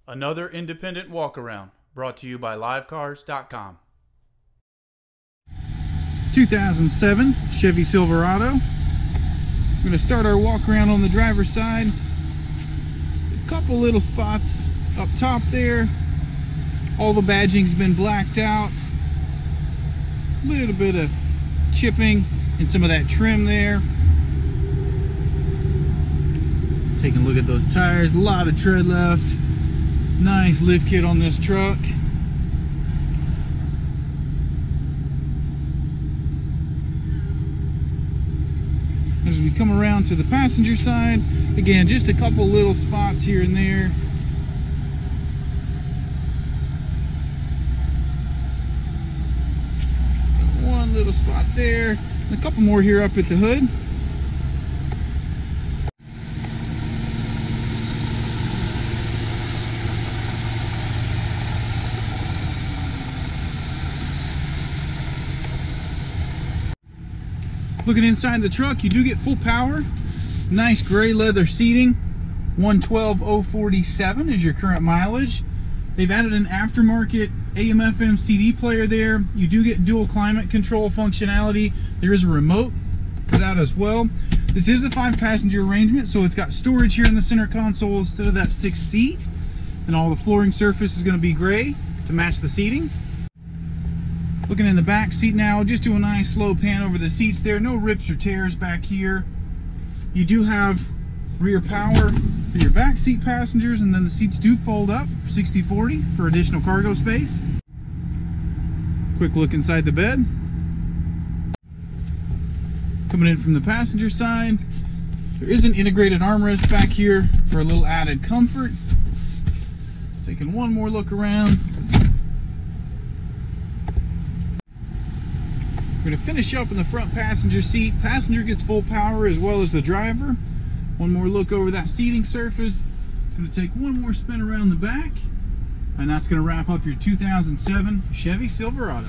Another independent walk-around brought to you by livecars.com. 2007 Chevy Silverado. We're going to start our walk around on the driver's side. A couple little spots up top there. All the badging's been blacked out. A little bit of chipping and some of that trim there. Taking a look at those tires, a lot of tread left. Nice lift kit on this truck. As we come around to the passenger side, again, just a couple little spots here and there. One little spot there, and a couple more here up at the hood. Looking inside the truck, you do get full power. Nice gray leather seating. 112,047 is your current mileage. They've added an aftermarket AM/FM CD player there. You do get dual climate control functionality. There is a remote for that as well. This is the 5-passenger arrangement, so it's got storage here in the center console instead of that 6th seat. And all the flooring surface is going to be gray to match the seating. Looking in the back seat now, just do a nice slow pan over the seats there. No rips or tears back here. You do have rear power for your back seat passengers, and then the seats do fold up 60/40 for additional cargo space. Quick look inside the bed. Coming in from the passenger side, there is an integrated armrest back here for a little added comfort. Just taking one more look around. We're going to finish up in the front passenger seat. Passenger gets full power as well as the driver. One more look over that seating surface. Going to take one more spin around the back, and that's going to wrap up your 2007 Chevy Silverado.